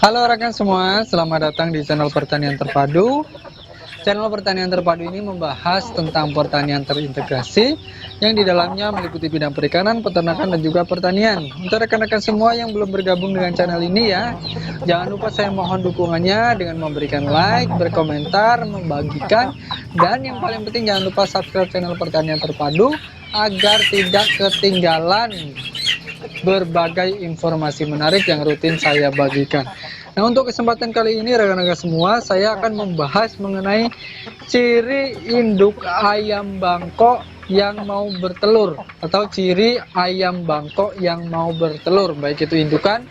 Halo rekan semua, selamat datang di channel Pertanian Terpadu. Channel Pertanian Terpadu ini membahas tentang pertanian terintegrasi yang di dalamnya meliputi bidang perikanan, peternakan, dan juga pertanian. Untuk rekan-rekan semua yang belum bergabung dengan channel ini ya, jangan lupa saya mohon dukungannya dengan memberikan like, berkomentar, membagikan, dan yang paling penting jangan lupa subscribe channel Pertanian Terpadu agar tidak ketinggalan berbagai informasi menarik yang rutin saya bagikan. Nah, untuk kesempatan kali ini rekan-rekan semua, saya akan membahas mengenai ciri induk ayam bangkok yang mau bertelur atau ciri ayam bangkok yang mau bertelur, baik itu indukan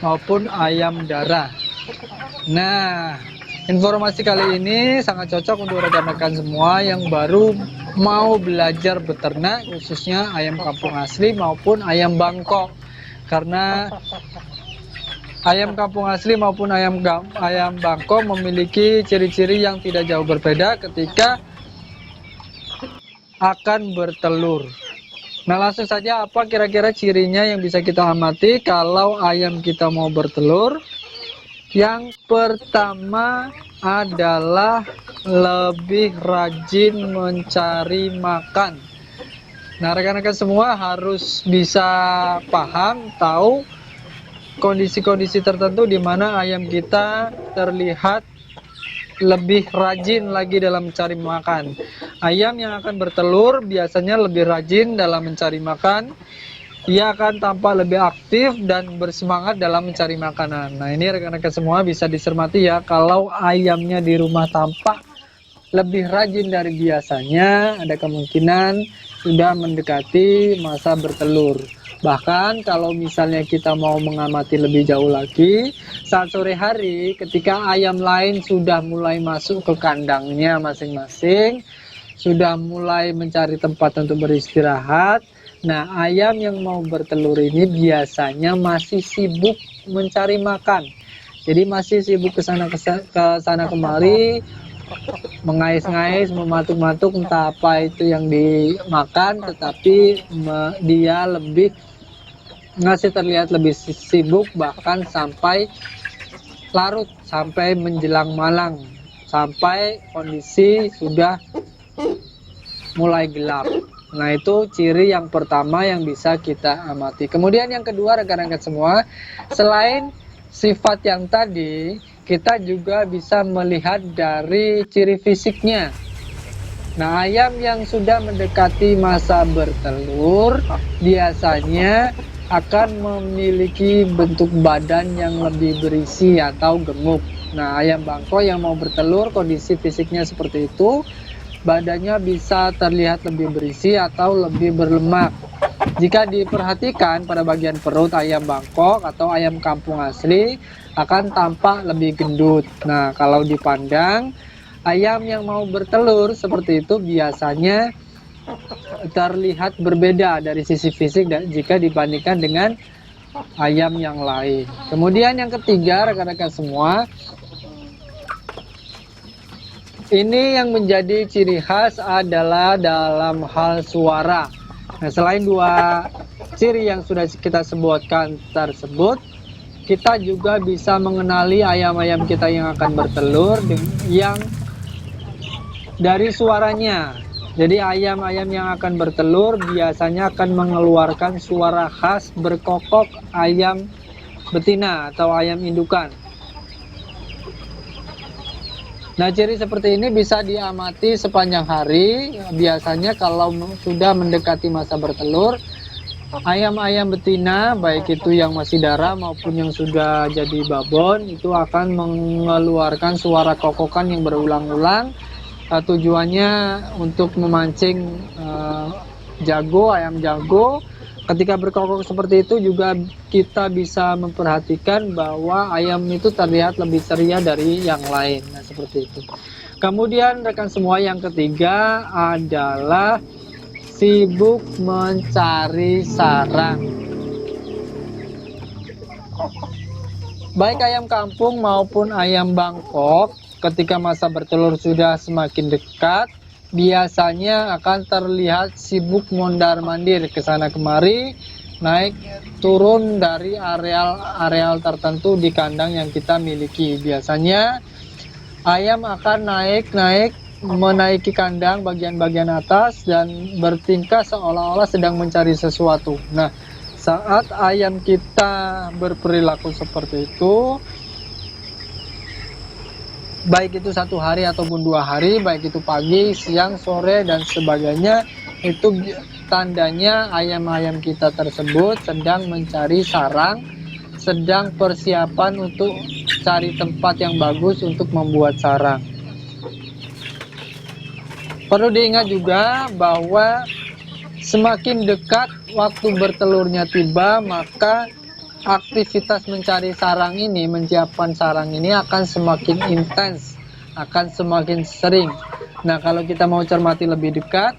maupun ayam darah. Nah, informasi kali ini sangat cocok untuk rekan-rekan semua yang baru mau belajar beternak, khususnya ayam kampung asli maupun ayam bangkok. Karena ayam kampung asli maupun ayam bangkok memiliki ciri-ciri yang tidak jauh berbeda ketika akan bertelur. Nah, langsung saja, apa kira-kira cirinya yang bisa kita amati kalau ayam kita mau bertelur? Yang pertama adalah lebih rajin mencari makan. Nah, rekan-rekan semua harus bisa paham, tahu kondisi-kondisi tertentu di mana ayam kita terlihat lebih rajin lagi dalam mencari makan. Ayam yang akan bertelur biasanya lebih rajin dalam mencari makan. Ia akan tampak lebih aktif dan bersemangat dalam mencari makanan. Nah, ini rekan-rekan semua bisa dicermati ya, kalau ayamnya di rumah tampak lebih rajin dari biasanya, ada kemungkinan sudah mendekati masa bertelur. Bahkan kalau misalnya kita mau mengamati lebih jauh lagi, saat sore hari ketika ayam lain sudah mulai masuk ke kandangnya masing-masing, sudah mulai mencari tempat untuk beristirahat. Nah, ayam yang mau bertelur ini biasanya masih sibuk mencari makan. Jadi masih sibuk ke sana kemari, mengais-ngais, mematuk-matuk entah apa itu yang dimakan, tetapi dia lebih terlihat lebih sibuk, bahkan sampai larut, sampai menjelang malam, sampai kondisi sudah mulai gelap. Nah, itu ciri yang pertama yang bisa kita amati. Kemudian yang kedua rekan-rekan semua, selain sifat yang tadi, kita juga bisa melihat dari ciri fisiknya. Nah, ayam yang sudah mendekati masa bertelur biasanya akan memiliki bentuk badan yang lebih berisi atau gemuk. Nah, ayam bangkok yang mau bertelur kondisi fisiknya seperti itu, badannya bisa terlihat lebih berisi atau lebih berlemak. Jika diperhatikan pada bagian perut ayam bangkok atau ayam kampung asli akan tampak lebih gendut. Nah, kalau dipandang ayam yang mau bertelur seperti itu biasanya terlihat berbeda dari sisi fisik dan jika dibandingkan dengan ayam yang lain. Kemudian yang ketiga rekan-rekan semua, ini yang menjadi ciri khas adalah dalam hal suara. Nah, selain dua ciri yang sudah kita sebutkan tersebut, kita juga bisa mengenali ayam-ayam kita yang akan bertelur yang dari suaranya. Jadi ayam-ayam yang akan bertelur biasanya akan mengeluarkan suara khas berkokok ayam betina atau ayam indukan. Nah, ciri seperti ini bisa diamati sepanjang hari. Biasanya kalau sudah mendekati masa bertelur, ayam-ayam betina, baik itu yang masih darah maupun yang sudah jadi babon, itu akan mengeluarkan suara kokokan yang berulang-ulang. Tujuannya untuk memancing ayam jago. Ketika berkokok seperti itu juga kita bisa memperhatikan bahwa ayam itu terlihat lebih ceria dari yang lain. Nah, seperti itu. Kemudian rekan semua yang ketiga adalah sibuk mencari sarang. Baik ayam kampung maupun ayam bangkok ketika masa bertelur sudah semakin dekat, biasanya akan terlihat sibuk mondar-mandir ke sana kemari naik turun dari areal tertentu di kandang yang kita miliki. Biasanya ayam akan menaiki kandang bagian-bagian atas dan bertingkah seolah-olah sedang mencari sesuatu. Nah, saat ayam kita berperilaku seperti itu, baik itu 1 hari ataupun 2 hari, baik itu pagi, siang, sore, dan sebagainya, itu tandanya ayam-ayam kita tersebut sedang mencari sarang, sedang persiapan untuk cari tempat yang bagus untuk membuat sarang. Perlu diingat juga bahwa semakin dekat waktu bertelurnya tiba, maka aktivitas mencari sarang ini, menyiapkan sarang ini akan semakin intens, akan semakin sering. Nah, kalau kita mau cermati lebih dekat,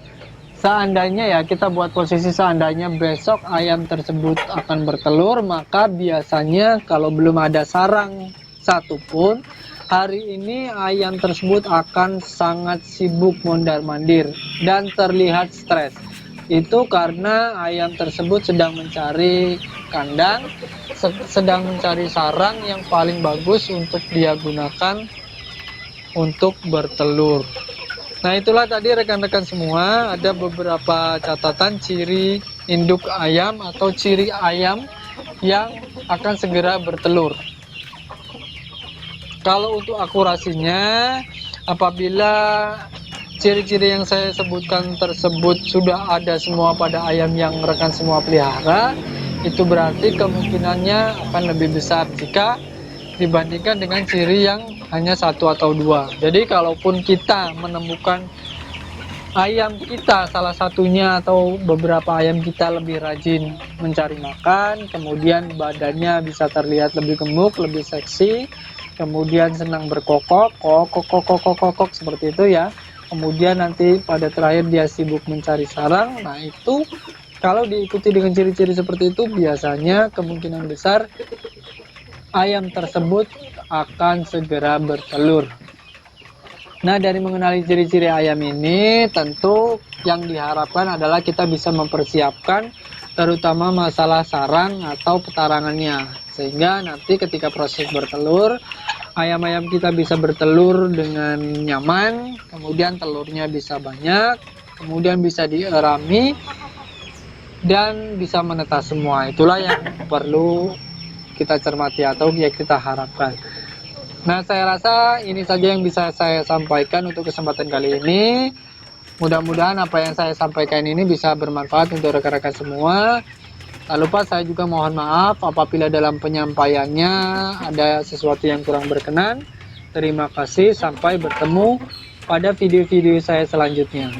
seandainya ya, kita buat posisi seandainya besok ayam tersebut akan bertelur, maka biasanya kalau belum ada sarang satupun, hari ini ayam tersebut akan sangat sibuk mondar-mandir dan terlihat stres. Itu karena ayam tersebut sedang mencari kandang, sedang mencari sarang yang paling bagus untuk dia gunakan untuk bertelur. Nah, itulah tadi rekan-rekan semua, ada beberapa catatan ciri induk ayam atau ciri ayam yang akan segera bertelur. Kalau untuk akurasinya, apabila ciri-ciri yang saya sebutkan tersebut sudah ada semua pada ayam yang rekan semua pelihara, itu berarti kemungkinannya akan lebih besar jika dibandingkan dengan ciri yang hanya 1 atau 2. Jadi kalaupun kita menemukan ayam kita, salah satunya atau beberapa ayam kita lebih rajin mencari makan, kemudian badannya bisa terlihat lebih gemuk, lebih seksi, kemudian senang berkokok, kokok seperti itu ya. Kemudian nanti pada terakhir dia sibuk mencari sarang. Nah, itu kalau diikuti dengan ciri-ciri seperti itu, biasanya kemungkinan besar ayam tersebut akan segera bertelur. Nah, dari mengenali ciri-ciri ayam ini, tentu yang diharapkan adalah kita bisa mempersiapkan terutama masalah sarang atau petarangannya, sehingga nanti ketika proses bertelur, ayam-ayam kita bisa bertelur dengan nyaman, kemudian telurnya bisa banyak, kemudian bisa dierami, dan bisa menetas semua. Itulah yang perlu kita cermati atau yang kita harapkan. Nah, saya rasa ini saja yang bisa saya sampaikan untuk kesempatan kali ini. Mudah-mudahan apa yang saya sampaikan ini bisa bermanfaat untuk rekan-rekan semua. Tak lupa saya juga mohon maaf apabila dalam penyampaiannya ada sesuatu yang kurang berkenan. Terima kasih, sampai bertemu pada video-video saya selanjutnya.